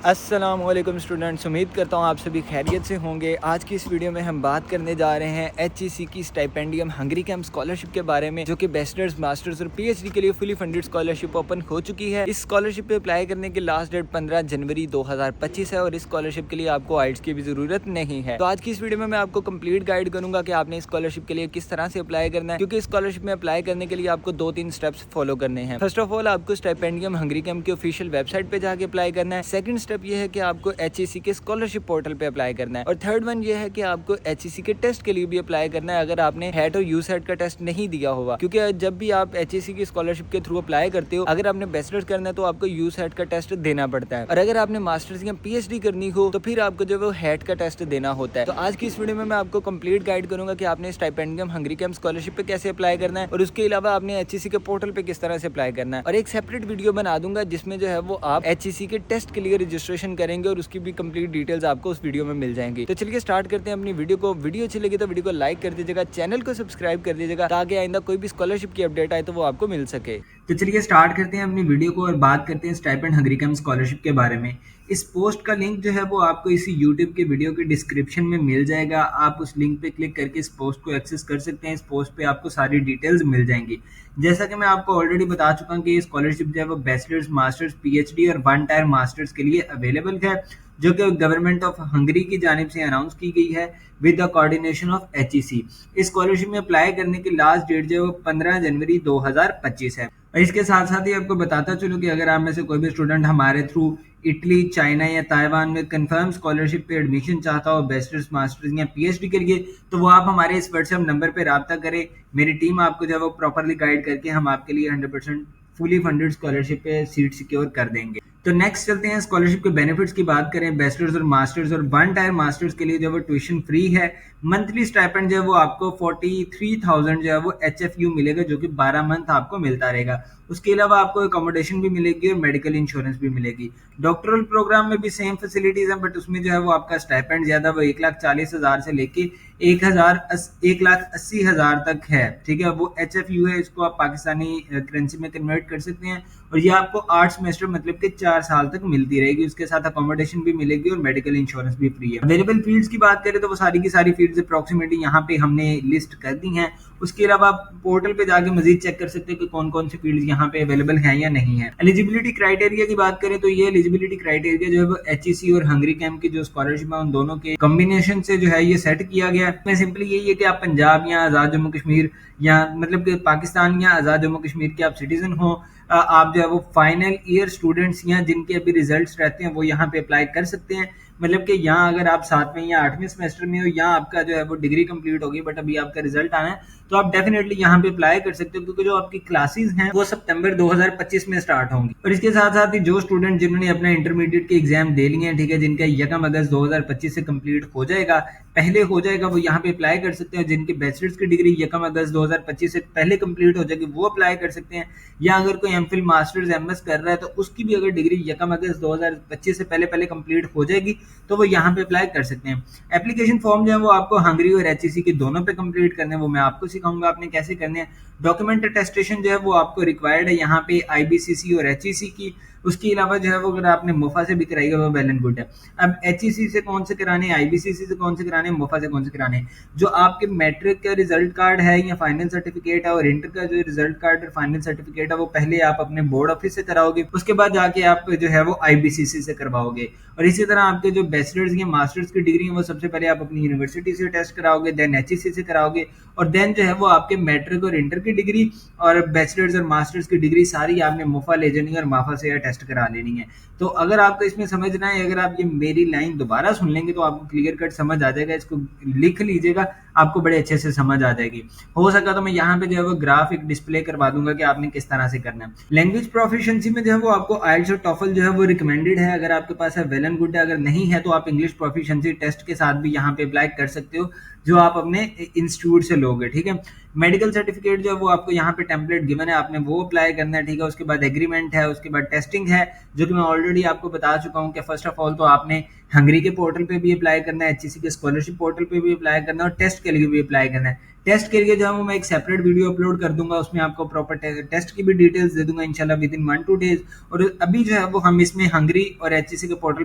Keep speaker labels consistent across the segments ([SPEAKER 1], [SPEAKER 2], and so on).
[SPEAKER 1] अस्सलामुअलैकुम स्टूडेंट्स, उम्मीद करता हूँ आप सभी खैरियत से होंगे। आज की इस वीडियो में हम बात करने जा रहे हैं एचईसी की स्टाइपेंडियम हंगरी कैंप स्कॉलरशिप के बारे में, जो कि बैचलर्स, मास्टर्स और पीएचडी के लिए फुली फंडेड स्कॉलरशिप ओपन हो चुकी है। इस स्कॉलरशिप पे अप्लाई करने की लास्ट डेट 15 जनवरी 2025 है और इस स्कॉलरशिप के लिए आपको आइट्स की भी जरूरत नहीं है। तो आज की इस वीडियो में मैं आपको कंप्लीट गाइड करूंगा कि आपने स्कॉलरशिप के लिए किस तरह से अप्लाई करना है, क्योंकि स्कॉलरशिप में अप्लाई करने के लिए आपको 2-3 स्टेप्स फॉलो करने हैं। फर्स्ट ऑफ ऑल, आपको स्टाइपेंडियम हंगरी कैंप की ऑफिशियल वेबसाइट पे जाके अप्लाई करना है। सेकंड स्टेप ये है कि आपको एचईसी के स्कॉलरशिप पोर्टल पे अप्लाई करना है। और थर्ड वन ये है कि आपको एचईसी के टेस्ट के लिए भी अप्लाई करना है, अगर आपने हैट और यूसेट का टेस्ट नहीं दिया होगा। क्योंकि जब भी आप एचईसी की स्कॉलरशिप के थ्रू अप्लाई करते हो, अगर आपने बैचलर्स करना है तो आपको यूसेट का टेस्ट देना पड़ता है, और अगर आपने मास्टर्स या पीएचडी करनी हो तो फिर आपको जो वो हैट का टेस्ट देना होता है। तो आज की इस वीडियो में मैं आपको कंप्लीट गाइड करूंगा कि आपने स्टाइपेंडियम हंगरी कैंप स्कॉलरशिप पे कैसे अप्लाई करना है, और उसके अलावा आपने एचईसी के पोर्टल पे किस तरह से अप्लाई करना है। और एक सेपरेट वीडियो बना दूंगा जिसमें जो है वो आप एचईसी के टेस्ट के लिए रजिस्ट्रेशन करेंगे और उसकी भी कंप्लीट डिटेल्स आपको उस वीडियो में मिल जाएंगी। तो चलिए स्टार्ट करते हैं अपनी वीडियो को। वीडियो अच्छी लगी तो वीडियो को लाइक कर दीजिएगा, चैनल को सब्सक्राइब कर दीजिएगा, ताकि आइंदा कोई भी स्कॉलरशिप की अपडेट आए तो वो आपको मिल सके।
[SPEAKER 2] तो चलिए स्टार्ट करते हैं अपनी वीडियो को और बात करते हैं स्टाइपेंड हंगरी कैंप स्कॉलरशिप के बारे में। इस पोस्ट का लिंक जो है वो आपको इसी यूट्यूब के वीडियो के डिस्क्रिप्शन में मिल जाएगा। आप उस लिंक पे क्लिक करके इस पोस्ट को एक्सेस कर सकते हैं। इस पोस्ट पे आपको सारी डिटेल्स मिल जाएंगी। जैसा कि मैं आपको ऑलरेडी बता चुका हूँ कि ये स्कॉलरशिप जो है वो बैचलर्स, मास्टर्स, पीएचडी और 1 टायर मास्टर्स के लिए अवेलेबल है, जो कि गवर्नमेंट ऑफ हंगरी की जानिब से अनाउंस की गई है with the coordination of HEC. इस स्कॉलरशिप में अप्लाई करने की लास्ट डेट जो है वो 15 जनवरी 2025 है। और इसके साथ साथ ही आपको बताता चलूं कि अगर आप में से कोई भी स्टूडेंट हमारे थ्रू इटली, चाइना या ताइवान में कंफर्म स्कॉलरशिप पे एडमिशन चाहता हो बैचलर्स, मास्टर्स या पीएचडी के लिए, तो वो आप हमारे इस व्हाट्सएप नंबर पे राब्ता करें। मेरी टीम आपको जो है वो प्रॉपरली गाइड करके हम आपके लिए 100% फुली फंडेड स्कॉलरशिप पे सीट सिक्योर कर देंगे। तो नेक्स्ट चलते हैं स्कॉलरशिप के बेनिफिट्स की बात करें। बैचलर्स और मास्टर्स और 1 टायर मास्टर्स के लिए जो है वो ट्यूशन फ्री है। मंथली स्टाइपेंड जो है वो आपको 43,000 जो है वो एचएफयू मिलेगा, जो कि 12 मंथ आपको मिलता रहेगा। उसके अलावा आपको अकोमोडेशन भी मिलेगी और मेडिकल इंश्योरेंस भी मिलेगी। डॉक्टरल प्रोग्राम में भी सेम फैसिलिटीज हैं, बट उसमें जो है वो आपका स्टाइपेंड ज्यादा, वो 1,40,000 से लेके 1,80,000 तक है। ठीक है, वो एचएफयू है, इसको आप पाकिस्तानी करेंसी में कन्वर्ट कर सकते हैं। और ये आपको 8 सेमेस्टर मतलब कि 4 साल तक मिलती रहेगी। उसके साथ अकोमोडेशन भी मिलेगी और मेडिकल इंश्योरेंस भी फ्री है। अवेलेबल फील्ड्स की बात करें तो वो सारी की सारी फील्ड्स अप्रोक्सीमेटली यहाँ पे हमने लिस्ट कर दी हैं। उसके अलावा आप पोर्टल पे जाके मजीद चेक कर सकते हैं कि कौन कौन सी फील्ड्स यहाँ पे अवेलेबल हैं या नहीं है। एलिजिबिलिटी क्राइटेरिया की बात करें तो ये एलिजिबिलिटी क्राइटेरिया जो है वो एचईसी और हंगरी कैंप की जो स्कॉलरशिप है उन दोनों के कॉम्बिनेशन से जो है ये सेट किया गया है। सिंपली यही है कि आप पंजाब या आजाद जम्मू कश्मीर या मतलब कि पाकिस्तान या आजाद जम्मू कश्मीर के आप सिटीजन हो, आप जो है वो फाइनल ईयर स्टूडेंट्स या जिनके अभी रिजल्ट्स रहते हैं वो यहाँ पे अप्लाई कर सकते हैं। मतलब कि यहाँ अगर आप 7वें या 8वें सेमेस्टर में हो, यहाँ आपका जो है वो डिग्री कंप्लीट होगी बट अभी आपका रिजल्ट आना है, तो आप डेफिनेटली यहाँ पे अप्लाई कर सकते हो, क्योंकि जो आपकी क्लासेस हैं वो सितंबर 2025 में स्टार्ट होंगी। और इसके साथ साथ ही जो स्टूडेंट जिन्होंने अपना इंटरमीडिएट के एग्जाम दे लिए हैं, ठीक है, जिनका 1 अगस्त 2025 से कंप्लीट हो जाएगा, पहले हो जाएगा, वो यहाँ पे अप्लाई कर सकते हैं। जिनकी बैचलर्स की डिग्री 1 अगस्त 2025 से पहले कंप्लीट हो जाएगी वो अप्लाई कर सकते हैं। या अगर कोई एमफिल, मास्टर्स, एमएस कर रहा है तो उसकी भी अगर डिग्री 1 अगस्त 2025 से पहले पहले कंप्लीट हो जाएगी तो वो यहाँ पे अप्लाई कर सकते हैं। एप्लीकेशन फॉर्म जो है वो आपको हंगरी और एचईसी के दोनों पे कंप्लीट करने हैं, वो मैं आपको सिखाऊंगा आपने कैसे करने हैं। डॉक्यूमेंट अटेस्टेशन जो है वो आपको रिक्वायर्ड है यहाँ पे आईबीसीसी और एचईसी की। उसके अलावा जो है वो अगर आपने मोफा से भी कराई वो वेल एंड गुड है। अब एचईसी से कौन से कराने, आईबीसीसी से कौन से कराने, मोफा से कौन से कराने, जो आपके मैट्रिक का रिजल्ट कार्ड है या फाइनल सर्टिफिकेट है और इंटर का जो रिजल्ट कार्ड और फाइनल सर्टिफिकेट है वो पहले आप अपने बोर्ड ऑफिस से कराओगे, उसके बाद जाके आप जो है वो आईबीसीसी से करवाओगे। और इसी तरह आपके जो बैचलर्स या मास्टर्स की डिग्री है वो सबसे पहले आप अपनी यूनिवर्सिटी से टेस्ट कराओगे, देन एचईसी से कराओगे, और देन जो है वो आपके मैट्रिक और इंटर की डिग्री और बैचलर्स और मास्टर्स की डिग्री सारी आपने मोफा ले जानी है और माफा से टेस्ट करा लेनी है। तो अगर आपको इसमें समझना है, अगर आप ये मेरी लाइन दोबारा सुन लेंगे तो आपको क्लियर कट समझ आ जाएगा। इसको लिख लीजिएगा, आपको बड़े अच्छे से समझ आ जाएगी। हो सका तो मैं यहाँ पे जो है वो ग्राफ एक डिस्प्ले करवा दूंगा कि आपने किस तरह से करना है। लैंग्वेज प्रोफिशिएंसी में जो है वो आपको आइल्स और टॉफल जो है वो रिकमेंडेड है। अगर आपके पास है वेल एंड गुड है, अगर नहीं है तो आप इंग्लिश प्रोफिशिएंसी टेस्ट के साथ भी यहाँ पे अप्लाई कर सकते हो, जो आप अपने इंस्टीट्यूट से लोगे। ठीक है, मेडिकल सर्टिफिकेट जो है वो आपको यहाँ पे टेम्पलेट गिवन है, आपने वो अप्लाई करना है। ठीक है, उसके बाद एग्रीमेंट है, उसके बाद टेस्टिंग है, जो कि मैं ऑलरेडी आपको बता चुका हूँ कि फर्स्ट ऑफ ऑल तो आपने हंगरी के पोर्टल पे भी अप्लाई करना है, एचईसी के स्कॉलरशिप पोर्टल पे भी अप्लाई करना है और टेस्ट के लिए भी अप्लाई करना है। टेस्ट के लिए जो है वो मैं एक सेपरेट वीडियो अपलोड कर दूंगा, उसमें आपको प्रॉपर टेस्ट की भी डिटेल्स दे दूंगा इंशाल्लाह विद इन 1-2 डेज। और अभी जो है वो हम इसमें हंगरी और एचईसी के पोर्टल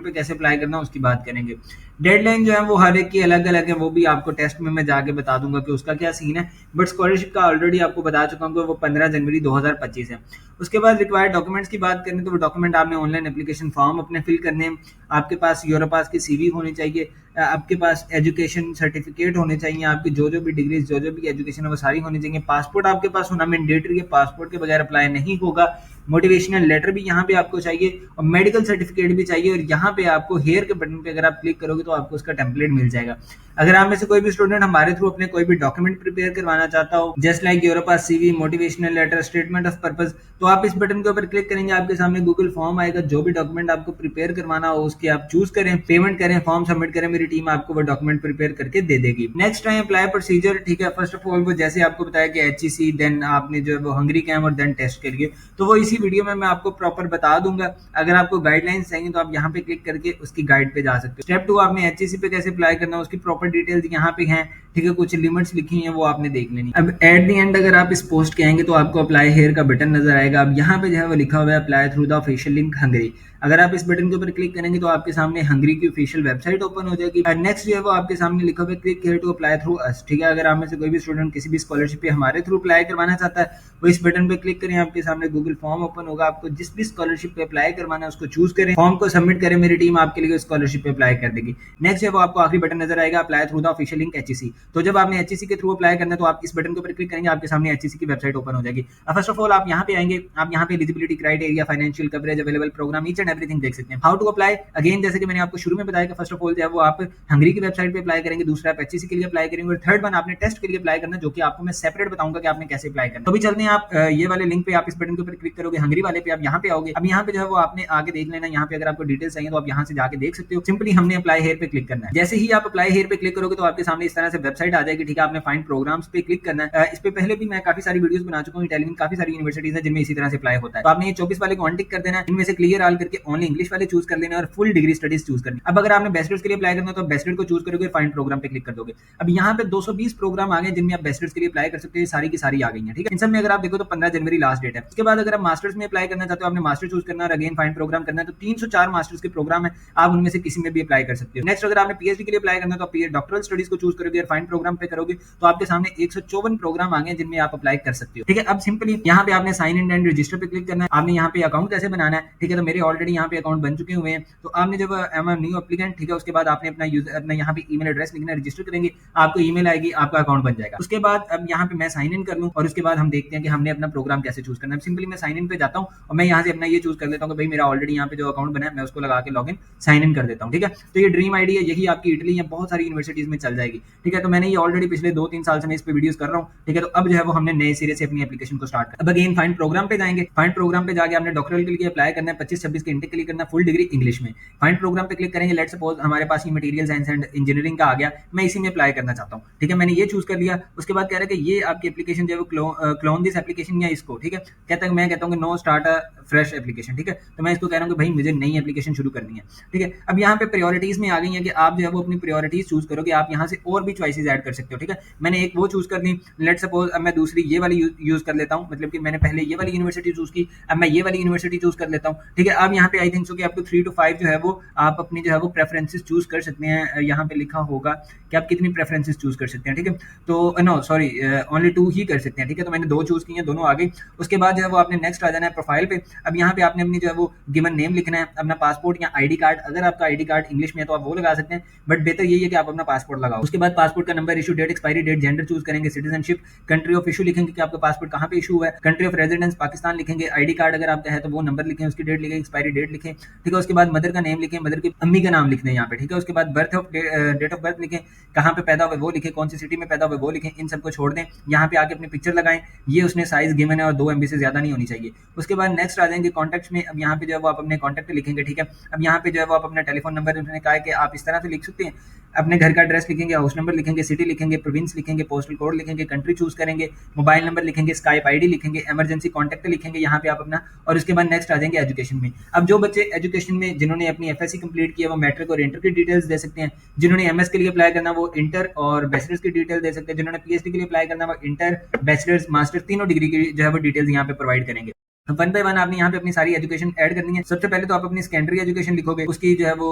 [SPEAKER 2] पे कैसे अप्लाई करना है उसकी बात करेंगे। डेडलाइन जो है वो हर एक की अलग अलग है, वो भी आपको टेस्ट में मैं जाके बता दूंगा कि उसका क्या सीन है, बट स्कॉलरशिप का ऑलरेडी आपको बता चुका हूँ कि वो 15 जनवरी 2025 है। उसके बाद रिक्वायर्ड डॉक्यूमेंट्स की बात करें तो वो डॉक्यूमेंट आपने ऑनलाइन एप्लीकेशन फॉर्म अपने फिल करने हैं, आपके पास यूरोपास की सीवी होनी चाहिए, आपके पास एजुकेशन सर्टिफिकेट होने चाहिए, आपकी जो भी डिग्री जो भी एजुकेशन है वो सारी होनी चाहिए, पासपोर्ट आपके पास होना मैंडेटरी है, पासपोर्ट के बगैर अप्लाई नहीं होगा, मोटिवेशनल लेटर भी यहाँ पे आपको चाहिए और मेडिकल सर्टिफिकेट भी चाहिए। और यहाँ पे आपको हेयर के बटन पे अगर आप क्लिक करोगे तो आपको उसका टेम्पलेट मिल जाएगा। अगर आप में से कोई भी स्टूडेंट हमारे थ्रू अपने कोई भी डॉक्यूमेंट प्रिपेयर करवाना चाहता हो, just like Europass CV, motivational letter, statement of purpose, तो आप इस बटन के ऊपर क्लिक करेंगे, आपके सामने गूगल फॉर्म आएगा, जो भी डॉक्यूमेंट आपको प्रिपेयर करवाना हो उसके आप चूज करें, पेमेंट करें, फॉर्म सबमिट करें, मेरी टीम आपको वो डॉक्यूमेंट प्रिपेयर करके दे देगी। नेक्स्ट टाइम अप्लाई प्रोसीजर, ठीक है, फर्स्ट ऑफ ऑल वो जैसे आपको बताया कि एचईसी, देन आपने जो है वो हंगरी कैम्प और देन टेस्ट के लिए, तो वो इसी वीडियो में मैं आपको प्रॉपर बता दूंगा। अगर आपको गाइडलाइंस चाहिए तो आप यहाँ पे क्लिक करके उसकी गाइड पे जा सकते हो। स्टेप 2 आपने एचईसी पे कैसे अप्लाई करना है उसकी प्रॉपर डिटेल्स यहाँ पे हैं, ठीक है, कुछ लिमिट्स लिखी हैं वो आपने देख लेनी। अब एट द एंड अगर आप इस पोस्ट के आएंगे तो आपको अप्लाई हेयर का बटन नजर आएगा। अब यहाँ पे जो है वो लिखा हुआ है apply through the official link Hungary. अगर आप इस बटन के ऊपर क्लिक करेंगे तो आपके सामने हंगरी की ऑफिशियल वेबसाइट ओपन हो जाएगी। नेक्स्ट जो है वो आपके सामने लिखा हुआ है click here to apply through us, ठीक है। अगर आप में से कोई भी स्टूडेंट किसी भी स्कॉलरशिप पे हमारे थ्रू अप्लाई करवाना चाहता है वो इस बटन पे क्लिक करें, आपके सामने गूगल फॉर्म ओपन होगा, आपको जिस भी स्कॉलरशिप पे अप्लाई करवाना है उसको चूज करें, फॉर्म को सबमिट करें, मेरी टीम आपके लिए स्कॉलरशिप पे अप्लाई कर देगी। नेक्स्ट है वो आपको आखिरी बटन नजर आएगा apply through the official link HEC. तो जब आपने एचईसी के थ्रू अप्लाई करना है तो आप इस बटन के ऊपर क्लिक करेंगे, आपके सामने एचईसी की वेबसाइट ओपन हो जाएगी। फर्स्ट ऑफ ऑल आप यहाँ पे आएंगे, आप यहाँ पे eligibility criteria, financial coverage, available programme, each and everything देख सकते हैं। हाउ टू अप्लाई, अगेन जैसे कि मैंने आपको शुरू में बताया कि फर्स्ट ऑफ ऑल जो है वो आप हंगरी की वेबसाइट पे अप्लाई करेंगे, दूसरा आप एचईसी के लिए अप्लाई करेंगे और थर्ड वन आपने टेस्ट के लिए अप्लाई करना, जो कि आपको मैं सेपरेट बताऊंगा कि आपने कैसे अप्लाई करना। तो भी चलते हैं, आप ये वाले लिंक पे आप इस बटन के ऊपर क्लिक करोगे, हंगरी वाले पे आप यहाँ पे आओगे। अब यहाँ पे जो है वो आपने आगे देख लेना, यहाँ पे अगर आपको डिटेल्स चाहिए तो आप यहाँ से जाके देख सकते हो। सिंपली हमने अप्लाई हेयर पे क्लिक करना है। जैसे ही आप अप्लाई हेयर पे क्लिक करोगे तो आपके सामने इस तरह से वेबसाइट आ जाएगी, ठीक है। आपने फाइंड प्रोग्राम्स पे क्लिक करना है। इस पे पहले भी मैं काफी सारी वीडियोस बना चुका हूँ, इटालियन काफी सारी यूनिवर्सिटीज है जिनमें इसी तरह से अप्लाई होता है। तो आपने ये 24 वाले को अनटिक कर देना है, इनमें से क्लियर ऑल करके ओनली इंग्लिश वाले चूज कर लेना और फुल डिग्री स्टडीज चूज करनी। अब अगर आपने बैचलर्स के लिए अप्लाई करना है तो बैचलर को चूज करोगे, फाइंड प्रोग्राम पे क्लिक कर दोगे। अब यहाँ पे 220 प्रोग्राम आ गए जिनमें आप बैचलर्स के लिए अप्लाई कर सकते हैं, सारी की सारी आ गई है, ठीक है। इन सब में अगर आप देखो तो 15 जनवरी लास्ट डेट है। उसके बाद अगर आप मास्टर्स में अप्लाई करना चाहते हो, आपने मास्टर चूज करना है और अगेन फाइंड प्रोग्राम करना है, तो 304 मास्टर्स के प्रोग्राम है, आप उनमें से किसी में भी अप्लाई कर सकते हो। नेक्स्ट अगर आपने पीएचडी के लिए अप्लाई करना है तो आप डॉक्टरल स्टडीज को चूज करोगे और फाइंड प्रोग्राम पे करोगे तो आपके सामने 154 प्रोग्राम आ गए जिनमें आप अप्लाई कर सकते हो, ठीक है। अब सिंपली यहाँ पे आपने साइन इन एंड रजिस्टर पे क्लिक करना है, आपने यहाँ पे अकाउंट कैसे बनाना है, ठीक है। तो मेरे ऑलरेडी यहाँ पे अकाउंट बन चुके हुए हैं, तो आपने जब एम न्यू एप्लीकेंट, ठीक है, उसके बाद आपने अपना यहाँ पे ईमेल एड्रेस लिखना है, रजिस्टर करेंगे, आपको ईमेल आएगी, आपका अकाउंट बन जाएगा। उसके बाद अब यहाँ पे मैं साइन इन कर लूँ और उसके बाद हम देखते हैं कि हमने अपना प्रोग्राम कैसे चूज करना है। सिंपली मैं साइन इन पे जाता हूँ और मैं यहाँ से अपना ये चूज कर लेता हूँ कि भाई मेरा ऑलरेडी यहाँ पे जो अकाउंट बना है मैं उसको लगा के लॉग इन साइन इन कर देता हूँ, ठीक है। तो ये ड्रीम आईडी है, यही आपकी इटली या बहुत सारी यूनिवर्सिटीज में चल जाएगी, ठीक है। तो मैंने ये ऑलरेडी पिछले 2-3 साल से मैं इस पे वीडियोस कर रहा हूँ, ठीक है। तो अब जो है वो हमने नए सिरे से अपनी एप्लीकेशन को स्टार्ट कर। अब अगेन फाइंड प्रोग्राम पे जाएंगे, फाइंड प्रोग्राम पे जाके आपने डॉक्टरल के लिए अप्लाई करना है, 25-26 के इंटेक के लिए करना है, फुल डिग्री इंग्लिश में। फाइंड प्रोग्राम पे क्लिक करेंगे, लेट्स सपोज हमारे पास ये मटेरियल साइंस एंड इंजीनियरिंग का आ गया, मैं इसी में अप्लाई करना चाहता हूँ, ठीक है। मैंने ये चूज कर लिया। उसके बाद कह रहा है कि ये आपकी एप्लीकेशन जो है वो क्लोन दिस एप्लीकेशन या इसको, ठीक है। कहता है, मैं कहता हूँ कि know start a fresh application, ठीक है। तो मैं इसको कह रहा हूँ कि भाई मुझे नई एप्लीकेशन शुरू करनी है, ठीक है। अब यहाँ पे प्रायोरिटीज में आ गई है कि आप जो है वो अपनी प्रायोरिटीज चूज करोगे, आप यहाँ से और भी चॉइसेस ऐड कर सकते हो, ठीक है। मैंने एक वो चूज कर ली, लेट्स सपोज अब मैं दूसरी ये वाली यूज कर लेता हूँ, मतलब कि मैंने पहले ये वाली यूनिवर्सिटी चूज की, अब मैं ये वाली यूनिवर्सिटी चूज कर लेता हूँ, ठीक है। अब यहाँ पे आई थिंक सो कि आपको 3 to 5 जो है वो आप अपनी जो है वो प्रेफरेंसेस चूज कर सकते हैं। यहाँ पे लिखा होगा कि आप कितनी प्रेफरेंसेस चूज कर सकते हैं, ठीक है। तो नो सॉरी, ओनली 2 ही कर सकते हैं, ठीक है। तो मैंने 2 चूज की हैं, दोनों आ गई। उसके बाद जो है वो आपने नेक्स्ट आ जाना है प्रोफाइल पे। अब यहाँ पे आपने अपनी जो है वो गिवन नेम लिखना है, अपना पासपोर्ट या आईडी कार्ड, अगर आपका आईडी कार्ड इंग्लिश में है तो आप वो लगा सकते हैं, बट बेहतर यही है कि आप अपना पासपोर्ट लगाओ। उसके बाद पासपोर्ट का number, issue date, expiry date, gender choose करेंगे, सिटीजनशिप, कंट्री ऑफ इशू लिखेंगे कि आपका पासपोर्ट कहाँ पे इशू हुआ है, कंट्री ऑफ रेजिडेंस पाकिस्तान लिखेंगे, आईडी कार्ड अगर आपका है तो वो नंबर लिखें, उसकी डेट लिखें, एक्सपायरी डेट लिखें, ठीक है। उसके बाद मदर का नेम लिखें, मदर की अम्मी का नाम लिखना है यहाँ पे, ठीक है। उसके बाद डेट ऑफ बर्थ लिखें, कहाँ पे पैदा हुए वो लिखें, कौन सी सिटी में पैदा हुए वो लिखें, इन सबको छोड़ दें। यहाँ पे आके अपनी पिक्चर लगाएं, ये उसने साइज गिवन है और 2 MB से ज्यादा नहीं होनी चाहिए। उसके बाद नेक्स्ट आ जाएंगे कॉन्टैक्ट्स में। अब यहाँ पे जो है वो आप अपने कॉन्टैक्ट लिखेंगे, ठीक है। अब यहाँ पे जो है वो आप अपना टेलीफोन नंबर, उन्होंने कहा है कि आप इस तरह से लिख सकते हैं, अपने घर का एड्रेस लिखेंगे, हाउस नंबर लिखेंगे, सिटी लिखेंगे, प्रोविंस लिखेंगे, पोस्टल कोड लिखेंगे, कंट्री चूज करेंगे, मोबाइल नंबर लिखेंगे, स्काइप आईडी लिखेंगे, इमरजेंसी कॉन्टैक्ट लिखेंगे यहाँ पे आप अपना, और उसके बाद नेक्स्ट आ जाएंगे एजुकेशन में। अब अब जो बच्चे एजुकेशन में जिन्होंने अपनी एफएससी कंप्लीट किया वो मैट्रिक और इंटर की डिटेल्स दे सकते हैं, जिन्होंने एमएस के लिए अप्लाई करना वो इंटर और बैचलर्स की डिटेल दे सकते हैं, जिन्होंने पीएचडी के लिए अप्लाई करना वो इंटर, बैचलर्स, मास्टर तीनों डिग्री की जो है वो डिटेल्स यहाँ पे प्रोवाइड करेंगे। वन बाय वन आपने यहाँ पे अपनी सारी एजुकेशन ऐड करनी है। सबसे पहले तो आप अपनी सेकेंडरी एजुकेशन लिखोगे, उसकी जो है वो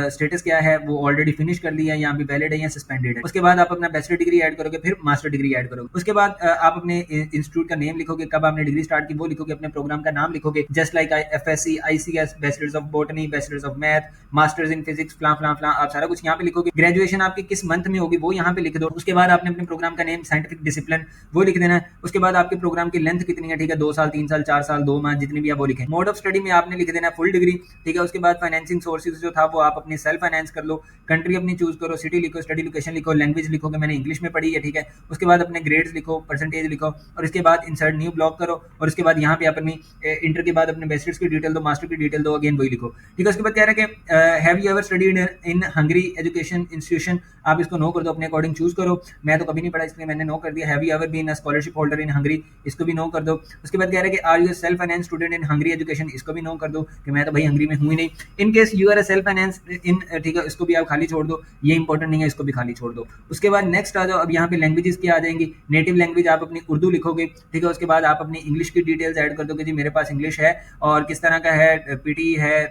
[SPEAKER 2] स्टेटस क्या है, वो ऑलरेडी फिनिश कर लिया है या अभी वैलिड है या सस्पेंडेड है। उसके बाद आप अपना बैचलर डिग्री ऐड करोगे, फिर मास्टर डिग्री ऐड करोगे। उसके बाद आप अपने इंस्टीट्यूट का नेम लिखोगे, कब आपने डिग्री स्टार्ट की वो लिखोगे, अपने प्रोग्राम का नाम लिखोगे, just like FSC, ICS, bachelors of botany, bachelors of math, masters in physics, फ्ला फ्ला फ्ला, आप सारा कुछ यहाँ पे लिखोगे। ग्रेजुएशन आपकी किस मंथ में होगी वो यहाँ पे लिख दो। उसके बाद आपने अपने प्रोग्राम का नेम, साइंटिफिक डिसिप्लिन वो लिख देना है। उसके बाद आपके प्रोग्राम की लेंथ कितनी है, ठीक है, 2 साल, 3 साल, 4 साल, 2 माह, जितनी भी आप लिखें। मोड ऑफ स्टडी में आपने लिख देना फुल डिग्री, ठीक है। उसके बाद फाइनेंसिंग सोर्सेज जो था वो आप अपनी सेल्फ फाइनेंस कर लो, कंट्री अपनी चूज करो, सिटी लिखो, स्टडी लोकेशन लिखो, लैंग्वेज लिखोगे, मैंने इंग्लिश में पढ़ी है, ठीक है। उसके बाद अपने ग्रेड्स लिखो, परसेंटेज लिखो, और इसके बाद इंसर्ट न्यू ब्लॉक करो, और उसके बाद यहाँ पे अपनी इंटर के बाद अपने बैचलर्स की डिटेल दो, मास्टर की डिटेल दो, अगेन वही लिखो, ठीक है। उसके बाद कह रहे हैं कि have you ever studied in Hungary education institution, आप इसको नो कर दो, अपने अकॉर्डिंग चूज करो। मैं तो कभी नहीं पढ़ा इसलिए मैंने नो कर दिया। Have you ever been a scholarship holder in Hungary, इसको भी नो कर दो। उसके बाद कह रहे हैं कि are you self finance student in Hungary education, इसको भी नो कर दो कि मैं तो भाई हंगरी में हूँ ही नहीं। In case you are a self finance इन, ठीक है, इसको भी आप खाली छोड़ दो, ये इंपॉर्टेंट नहीं है, इसको भी खाली छोड़ दो। उसके बाद नेक्स्ट आ जाओ, अब यहाँ पे लैंग्वेजेस की आ जाएंगी। नेटिव लैंग्वेज आप अपनी उर्दू लिखोगे, ठीक है। उसके बाद आप अपनी इंग्लिश की डिटेल्स ऐड कर दो कि जी मेरे पास इंग्लिश है और किस तरह का है, पीटी है,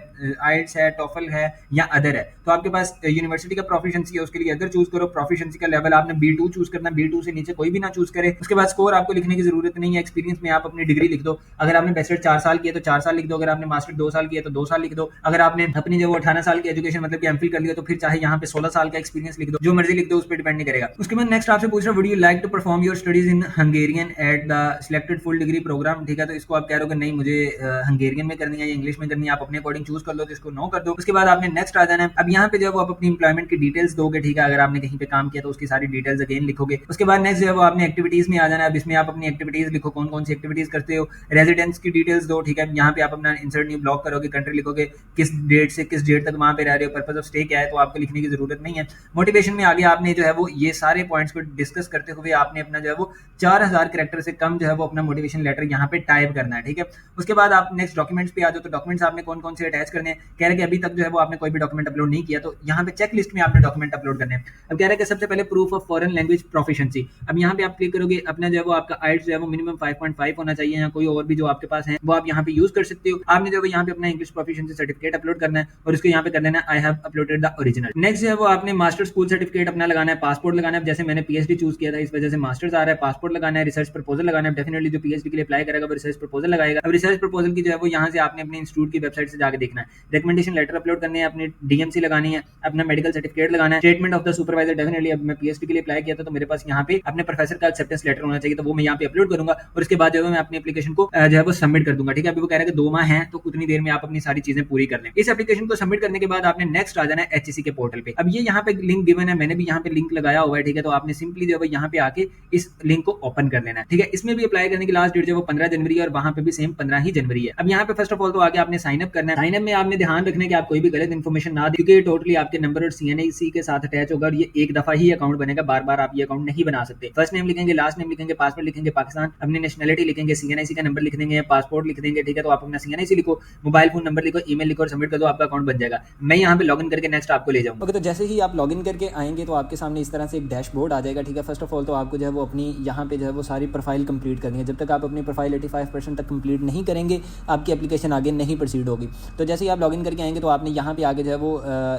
[SPEAKER 2] आइट्स है, टॉफल है या अदर है। तो आपके पास यूनिवर्सिटी का प्रोफिशिएंसी है, उसके लिए अदर चूज करो। प्रोफिशिएंसी का लेवल आपने B2 चूज करना, B2 से नीचे कोई भी ना चूज करे। उसके बाद स्कोर आपको लिखने की जरूरत नहीं है। एक्सपीरियंस में आप अपनी डिग्री लिख दो, अगर आपने बैचलर 4 साल किया तो 4 साल लिख दो, अगर आपने मास्टर 2 साल किया तो 2 साल लिख दो, अगर आपने अपनी जो 18 साल की एजुकेशन मतलब कि एमफिल कर लिया तो फिर चाहे यहाँ पे 16 साल का एक्सपीरियंस लिख दो, जो मर्जी लिख दो, उस पर डिपेंड नहीं करेगा। उसके बाद नेक्स्ट आपसे पूछ रहा है would you like to perform your studies in Hungarian at the selected full degree programme, ठीक है। तो इसको आप कह रहे हो कि नहीं मुझे हंगेरियन में करनी है या इंग्लिश में करनी है, आप अपने अकॉर्डिंग चूज कर लो, तो इसको नो कर दो। उसके बाद आपने नेक्स्ट आ जाना है। अब यहाँ पे जो है वो आप अपनी इंप्लॉयमेंट की डिटेल्स दोगे, ठीक है। अगर आपने कहीं पे काम किया तो उसकी सारी डिटेल्स अगेन लिखोगे। उसके बाद नेक्स्ट जो है वो आपने एक्टिविटीज में आ जाना है। अब इसमें आप अपनी एक्टिविटीज लिखो, कौन कौन सी एक्टिविटीज करते हो, रेजिडेंस की डिटेल्स दो, ठीक है। यहाँ पे आप अपना इंसर्ट न्यू ब्लॉक करोगे, कंट्री लिखोगे, किस डेट से किस डेट तक वहां पे रह रहे हो, पर्पस ऑफ स्टे क्या है, तो आपको लिखने की जरूरत नहीं है। मोटिवेशन में आगे आपने जो है वो ये सारे पॉइंट्स को डिस्कस करते हुए आपने अपना जो है वो 4000 कैरेक्टर से कम जो है वो अपना मोटिवेशन लेटर यहाँ पे टाइप करना है, ठीक है। उसके बाद आप नेक्स्ट डॉक्यूमेंट्स पे आ जाओ। तो डॉक्यूमेंट्स आपने कौन कौन से अटैच करने हैं, कह रहे हैं कि अभी तक जो है वो आपने कोई भी डॉक्यूमेंट अपलोड नहीं किया, तो यहाँ पे चेक लिस्ट में आपने डॉक्यूमेंट अपलोड करने हैं। अब कह रहे हैं कि सबसे पहले proof of foreign language proficiency. अब यहाँ पे आप क्लिक करोगे, अपना जो है वो आपका आइट्स जो है वो मिनिमम 5.5 होना चाहिए, या कोई और भी जो आपके पास है वो आप यहाँ पे यूज कर सकते हो। आपने जो है यहाँ पे अपना इंग्लिश प्रोफिशिएंसी सर्टिफिकेट अपलोड करना है और उसको यहाँ पे कर देना है I have uploaded the original. Next जो है वो आपने मास्टर स्कूल सर्टिफिकेट अपना लगाना है, पासपोर्ट लगाना है। जैसे मैंने पीएचडी चूज किया था इस वजह से मास्टर्स आ रहा है, पासपोर्ट लगाना है, रिसर्च प्रपोजल लगाना है। डेफिनेटली जो पीएचडी के लिए अप्लाई करेगा वो रिसर्च प्रपोजल लगाएगा। अब रिसर्च प्रपोजल की जो है वो यहाँ से आपने अपने इंस्टीट्यूट की वेबसाइट से जाकर देखना है। रिकमेंडेशन लेटर अपलोड करने हैं, अपनी डीएमसी लगानी है, अपना मेडिकल सर्टिफिकेट लगाना है, statement of the supervisor. Definitely अब मैं पीएचडी के लिए अप्लाई किया था तो मेरे पास यहाँ पे अपने प्रोफेसर का एक्सेप्टेंस लेटर होना चाहिए, तो वो मैं यहाँ पे अपलोड करूंगा और उसके बाद जो है मैं अपनी एप्लीकेशन को जो है वो सबमिट कर दूंगा, ठीक है। अभी वो कह रहा है कि 2 माह है तो उतनी देर में आप अपनी सारी चीजें पूरी कर लें। इस एप्लीकेशन को सबमिट करने के बाद आपने नेक्स्ट आ जाना है एचईसी के पोर्टल पे। अब ये यहाँ पे लिंक गिवन है, मैंने भी यहाँ पे लिंक लगाया हुआ है, ठीक है। तो आपने सिंपली जो है यहाँ पे आके इस लिंक को ओपन कर लेना है, ठीक है। इसमें भी अप्लाई करने की लास्ट डेट जो वो 15 जनवरी है और वहां पे भी सेम 15 ही जनवरी है। अब यहाँ पे फर्स्ट ऑफ ऑल तो आगे आपने साइन अप करना है। साइन अप में आपने ध्यान रखना है कि आप कोई भी गलत इन्फॉर्मेशन ना दें, क्योंकि टोटली आपके नंबर और सीएनआईसी के साथ अटैच होगा और ये एक दफा ही अकाउंट बनेगा, बार बार आप ये अकाउंट नहीं बना सकते। फर्स्ट नेम लिखेंगे, लास्ट नेम लिखेंगे, पासवर्ड लिखेंगे पाकिस्तान, अपनी नेशनलिटी लिखेंगे, सीएनआईसी का नंबर लिख देंगे, पासपोर्ट लिख देंगे, ठीक है। तो आप अपना सीएनआईसी लिखो, मोबाइल फोन नंबर लिखो, ईमेल लिखो और सबमिट कर दो, आपका अकाउंट बन जाएगा। मैं यहाँ पे लॉगिन करके नेक्स्ट आपको ले जाऊंगा।
[SPEAKER 1] ओके, तो जैसे ही आप लॉगिन करके आएंगे तो आपके सामने इस तरह से एक डैशबोर्ड आ जाएगा, ठीक है। फर्स्ट ऑफ ऑल तो आपको जो है वो अपनी यहाँ पे जो है वो सारी प्रोफाइल कंप्लीट करनी है। जब तक आप अपनी प्रोफाइल 85% तक कंप्लीट नहीं करेंगे आपकी एप्लीकेशन आगे नहीं प्रोसीड होगी। तो जैसे ही आप लॉगिन करके आएंगे तो आपने यहाँ पे आगे जो है वो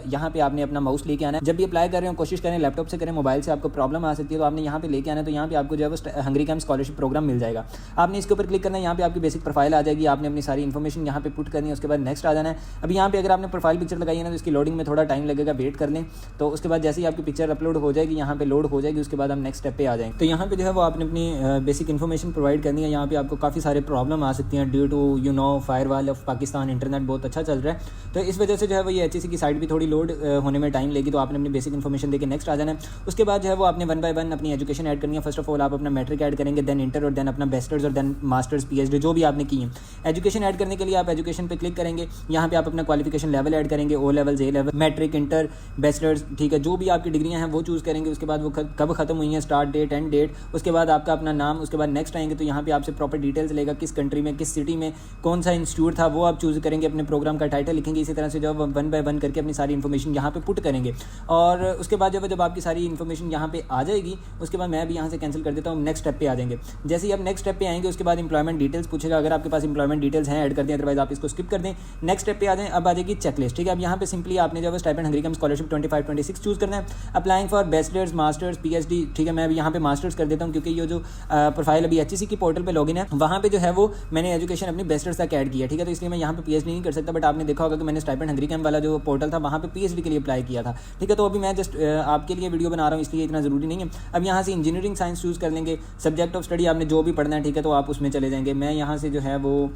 [SPEAKER 1] यहाँ पे आपने अपना माउस लेके आना है। जब भी अप्लाई कर रहे हो कोशिश करें लैपटॉप से करें, मोबाइल से आपको प्रॉब्लम आ सकती है, तो आपने यहाँ पे लेके आना है। तो यहाँ पे आपको जो है वो हंगरी कैंप स्कॉलरशिप प्रोग्राम मिल जाएगा। आपने इसके ऊपर क्लिक करना है, यहाँ पे आपकी बेसिक प्रोफाइल आ जाएगी, आपने अपनी सारी इन्फॉर्मेशन यहाँ पे पुट करनी है। उसके बाद नेक्स्ट आ जाना है। अभी यहाँ पे अगर आपने प्रोफाइल पिक्चर लगाई है ना तो इसकी लोडिंग में थोड़ा टाइम लगेगा, वेट कर लें। तो उसके बाद जैसे ही आपकी पिक्चर अपलोड हो जाएगी, यहाँ पे लोड हो जाएगी, उसके बाद हम नेक्स्ट स्टेप पे आ जाएंगे। तो यहाँ पे जो है वो आपने अपनी बेसिक इन्फॉर्मेशन प्रोवाइड करनी है। यहाँ पे आपको काफ़ी सारे प्रॉब्लम आ सकती हैं due to firewall of Pakistan, internet बहुत अच्छा चल रहा है, तो इस वजह से जो है वो ये एचईसी की साइट भी थोड़ी लोड होने में टाइम लेगी। तो आपने अपनी बेसिक इन्फॉर्मेशन देके नेक्स्ट आ जाना है। उसके बाद जो है वो आपने 1 बाय 1 अपनी एजुकेशन ऐड करनी है। फर्स्ट ऑफ ऑल आप अपना मैट्रिक ऐड करेंगे, देन इंटर और देन अपना बैचलर्स और देन मास्टर्स, पीएचडी जो भी आपने की हैं। एजुकेशन ऐड करने के लिए आप एजुकेशन पे क्लिक करेंगे, यहाँ पे आप अपना क्वालिफिकेशन लेवल ऐड करेंगे, ओ लेवल, ए लेवल, मैट्रिक, इंटर, बैचलर्स, ठीक है, जो भी आपकी डिग्रियाँ हैं वो चूज़ करेंगे। उसके बाद वो कब खत्म हुई हैं, स्टार्ट डेट, एंड डेट, उसके बाद आपका अपना नाम, उसके बाद नेक्स्ट आएंगे तो यहाँ पे आपसे प्रॉपर डिटेल्स लेगा, किस कंट्री में, किस सिटी में, कौन सा इंस्टीट्यूट था वो आप चूज़ करेंगे, अपने प्रोग्राम का टाइटल लिखेंगे। इसी तरह से जब वन बाय वन करके अपनी सारी इन्फॉर्मेशन यहाँ पे पुट करेंगे और उसके बाद जब आपकी सारी इन्फॉर्मेशन यहाँ पे आ जाएगी उसके बाद मैं भी यहाँ से कैंसिल कर देता हूँ, नेक्स्ट स्टेप पे आ जाएंगे। जैसे ही आप नेक्स्ट स्टेप पे आएंगे उसके बाद इंप्लॉयमेंट डिटेल्स पूछेगा, अगर आपके पास इंप्लॉयमेंट डिटेल्स हैं ऐड कर दें, अदरवाइज आप इसको स्किप कर दें। नेक्स्ट स्टेप पे आ जाएं, अब आ जाएगी चेकलिस्ट, ठीक है। अब यहाँ पे सिंपली आपने जब स्टाइपेंड हंगरी कम स्कॉलरशिप 25-26 चूज़ करना है। Applying for bachelors, masters, PhD, ठीक है, मैं अभी यहाँ पे मास्टर्स कर देता हूँ क्योंकि ये जो प्रोफाइल अभी एचईसी की पोर्टल पे लॉगिन है वहाँ पे जो है वो मैंने एजुकेशन अपनी बैचलर्स तक ऐड किया, ठीक है, तो इसलिए मैं यहाँ पे पीएचडी नहीं कर सकता। बट आपने देखा होगा कि मैंने स्टाइपेंड हंगरी कैंप वाला जो पोर्टल था वहाँ पे पीएचडी के लिए अप्लाई किया था, ठीक है। तो अभी मैं जस्ट आपके लिए वीडियो बना रहा हूँ इसलिए इतना ज़रूरी नहीं है। अब यहाँ से इंजीनियरिंग साइंस चूज़ कर लेंगे, सब्जेक्ट ऑफ स्टडी आपने जो भी पढ़ना है, ठीक है, तो आप उसमें चले जाएंगे। मैं यहाँ से जो है वो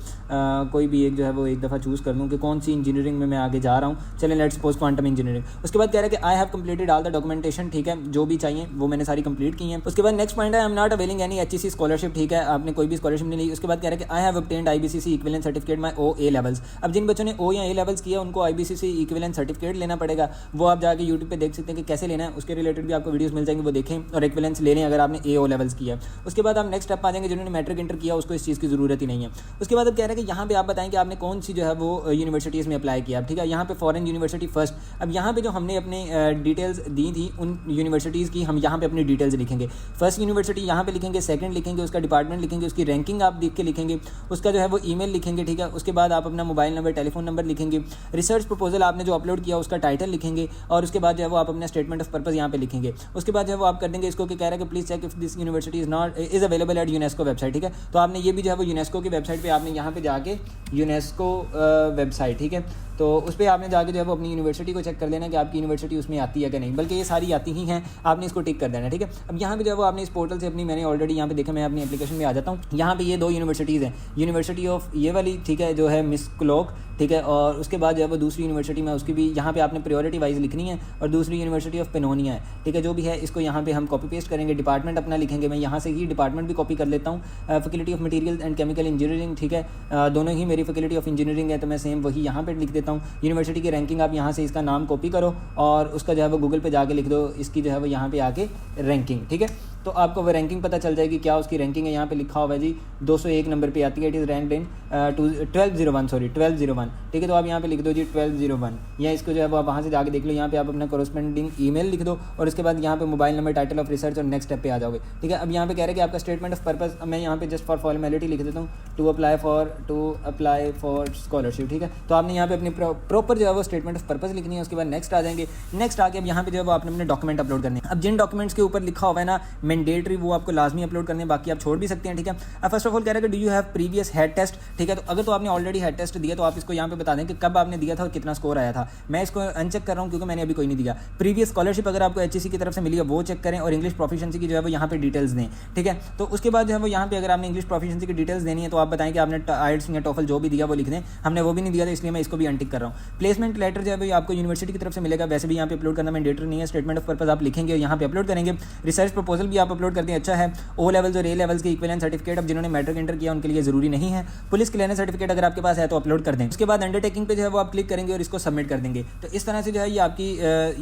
[SPEAKER 1] कोई भी एक जो है वो एक दफ़ा चूज़ कर लूँ कि कौन सी इंजीनियरिंग में मैं आगे जा रहा हूँ। चलें, लेट्स सपोज क्वांटम इंजीनियरिंग। उसके बाद कह रहा है कि I have completed all the documentation, ठीक है, जो भी चाहिए वो मैंने सारी कंप्लीट की है। उसके बाद नेक्स्ट पॉइंट है I am not availing any HEC scholarship, ठीक है, आपने कोई भी स्कॉलरशिप नहीं ली। उसके बाद कह रहा है कि I have obtained IBCC equivalent certificate my oh A levels. अब जिन बच्चों ने ओ या ए लेवल्स किया उनको आईबीसीसी इक्विवेलेंट सर्टिफिकेट लेना पड़ेगा, वो आप जाके यूट्यूब पे देख सकते हैं कि कैसे लेना है, उसके रिलेटेड भी आपको वीडियोस मिल जाएंगे, वो देखें और इक्विवेलेंस ले लें अगर आपने ए ओ लेवल्स किया। उसके बाद आप नेक्स्ट स्टेप आ जाएंगे, जिन्होंने मैट्रिक इंटर किया उसको इस चीज़ की ज़रूरत ही नहीं है। उसके बाद अब कह रहे हैं कि यहाँ पे आप बताएं कि आपने कौन सी जो है वो यूनिवर्सिटीज़ में अप्लाई किया, ठीक है। यहाँ पे फॉरेन यूनिवर्सिटी फर्स्ट। अब यहाँ पे जो हमने अपने डिटेल्स दी थी उन यूनिवर्सिटीज़ की हम यहाँ पे अपनी डिटेल्स लिखेंगे। फर्स्ट यूनिवर्सिटी यहाँ पे लिखेंगे, सेकंड लिखेंगे, उसका डिपार्टमेंट लिखेंगे, उसकी रैंकिंग आप देख के लिखेंगे, उसका जो है वो ईमेल लिखेंगे, ठीक है। उसके बाद आप अपना मोबाइल नंबर, टेलीफोन नंबर लिखेंगे, रिसर्च प्रपोजल आपने जो अपलोड किया उसका टाइटल लिखेंगे और उसके बाद जो है वो आप अपना स्टेटमेंट ऑफ पर्पस यहाँ पे लिखेंगे। उसके बाद जो है वो आप कर देंगे इसको कि कह रहा है कि please check if this university is available at UNESCO website, ठीक है। तो आपने ये भी जो है वो यूनेस्को की वेबसाइट पर आपने यहाँ पे जाके यूनेस्को वेबसाइट, ठीक है, तो उस पर आपने जाके जो है वो अपनी यूनिवर्सिटी को चेक कर लेना कि आपकी यूनिवर्सिटी उसमें आती है कि नहीं, बल्कि ये सारी आती ही हैं, आपने इसको टिक कर देना, ठीक है। अब यहाँ पे जो है वो आपने इस पोर्टल से अपनी, मैंने ऑलरेडी यहाँ पे देखा, मैं अपनी एप्लीकेशन में आ जाता हूँ। यहाँ पे ये दो यूनिवर्सिटीज़ हैं, यूनिवर्सिटी ऑफ ये वाली, ठीक है, जो है मिस क्लोक, ठीक है, और उसके बाद जो है वो दूसरी यूनिवर्सिटी में उसकी भी यहाँ पे आपने प्रायोरिटी वाइज लिखनी है, और दूसरी यूनिवर्सिटी ऑफ पेनोनिया है, ठीक है, जो भी है इसको यहाँ पे हम कॉपी पेस्ट करेंगे, डिपार्टमेंट अपना लिखेंगे। मैं यहाँ से ही डिपार्टमेंट भी कॉपी कर लेता हूँ, faculty of material and chemical engineering, ठीक है, दोनों ही मेरी फैकल्टी ऑफ इंजीनियरिंग है तो मैं सेम वही यहाँ पर लिख देता हूँ। यूनिवर्सिटी की रैंकिंग आप यहाँ से इसका नाम कॉपी करो और उसका जो है वो गूगल पे जाके लिख दो, इसकी जो है वो यहाँ पे आके रैंकिंग, ठीक है, तो आपको वो रैंकिंग पता चल जाएगी क्या उसकी रैंकिंग है। यहाँ पे लिखा हुआ है जी 201 नंबर पे आती है, इट इज़ रैंक्ड इन 1201, ठीक है, तो आप यहाँ पे लिख दो जी 1201, या इसको जो है वो आप वहाँ से जाके देख लो। यहाँ पे आप अपना कॉरेस्पॉन्डिंग ईमेल लिख दो और उसके बाद यहाँ पे mobile number, title of research और नेक्स्ट स्टेप पे आ जाओगे, ठीक है। अब यहाँ पे कह रहे हैं कि आपका स्टेटमेंट ऑफ पर्पस, मैं यहाँ पे जस्ट फॉर फॉर्मेलिटी लिख देता हूँ, टू अप्लाई फॉर स्कॉलरशिप, ठीक है। तो आपने यहाँ पे अपनी प्रॉपर जो है वो स्टेटमेंट ऑफ पर्पस लिखनी है। उसके बाद नेक्स्ट आ जाएंगे, नेक्स्ट आके अब यहाँ पे जो है वो आपने अपने डॉक्यूमेंट अपलोड करने हैं। अब जिन डॉक्यूमेंट्स के ऊपर लिखा हुआ है ना मैंडेटरी, वो आपको लाजमी अपलोड करने हैं, बाकी आप छोड़ भी सकते हैं, ठीक है। अब फर्स्ट ऑफ ऑल कह रहा है कि do you have previous head test, ठीक है, तो अगर तो आपने ऑलरेडी हेड टेस्ट दिया तो आप इसको यहाँ पे बता दें कि कब आपने दिया था और कितना स्कोर आया था। मैं इसको अनचेक कर रहा हूँ क्योंकि मैंने अभी कोई नहीं दिया। प्रीवियस स्कॉलरशिप अगर आपको एचईसी की तरफ से मिली है वो चेक करें और इंग्लिश प्रोफिशिएंसी की जो है वो यहाँ पे डिटेल्स दें, ठीक है। तो उसके बाद जो है वो यहाँ पे अगर आपने इंग्लिश प्रोफिशिएंसी की डिटेल्स देनी है तो आप बताएं कि आपने आइल्स या टोफल जो भी दिया वो लिख दें। हमने वो भी नहीं दिया तो इसलिए मैं इसको भी अनटिक कर रहा हूँ। प्लेसमेंट लेटर जो है वो आपको यूनिवर्सिटी की तरफ से मिलेगा, वैसे भी यहाँ पे अपलोड करना मैंडेटरी नहीं है। स्टेटमेंट ऑफ पर्पस आप लिखेंगे और यहाँ पे अपलोड करेंगे। रिसर्च प्रपोजल भी आप अपलोड कर दें, अच्छा है। ओ लेवल्स और ए लेवल्स के इक्विवेलेंट सर्टिफिकेट अब जिन्होंने मैट्रिक इंटर किया उनके लिए जरूरी नहीं है। पुलिस क्लियरेंस सर्टिफिकेट अगर आपके पास है तो अपलोड कर दें। उसके बाद अंडरटेकिंग पे जो है वो आप क्लिक करेंगे और इसको सबमिट कर देंगे। तो इस तरह से जो है ये आपकी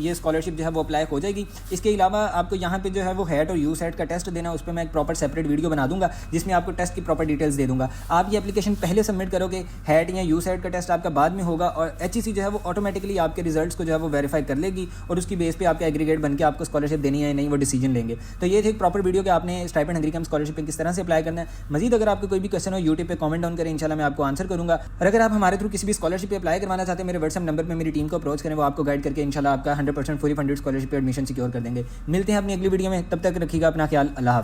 [SPEAKER 1] ये स्कॉलरशिप जो है वो अप्लाई हो जाएगी। इसके अलावा आपको यहाँ पे जो है वो हैट और यू सेट का टेस्ट देना, उस पर मैं एक प्रॉपर सेपरेट वीडियो बना दूंगा जिसमें आपको टेस्ट की प्रॉपर डिटेल्स दे दूंगा। आप ये एप्लीकेशन पहले सबमिट करोगे, हैट या यू सेट का टेस्ट आपका बाद में होगा और एचईसी जो है वो ऑटोमेटिकली आपके रिजल्ट्स को जो है वो वेरीफाई कर लेगी और उसकी बेस पे आपका एग्रीगेट बन के आपको स्कॉलरशिप देनी है नहीं वो डिसीजन लेंगे। तो ये थे एक प्रॉपर वीडियो कि आपने स्टाइपेंड हंगरी कैंप स्कॉलरशिप किस तरह से अप्लाई करना है। मजीद अगर आपको कोई भी क्वेश्चन हो यूट्यूब पे कमेंट डाउन करें, इंशाल्लाह मैं आपको आंसर करूंगा। और अगर आप हमारे थ्रू किसी भी स्कॉलरशिप पे अप्लाई करवाना चाहते हैं, मेरे व्हाट्सएप नंबर पे मेरी टीम को अप्रोच करें, वो आपको गाइड करके इंशाल्लाह आपका 100% फुली फंडेड स्कॉलरशिप पे एडमिशन सिक्योर कर देंगे। मिलते हैं अपनी अगली वीडियो में, तब तक रखिएगा अपना ख्याल। अल्लाह हाफ़िज़।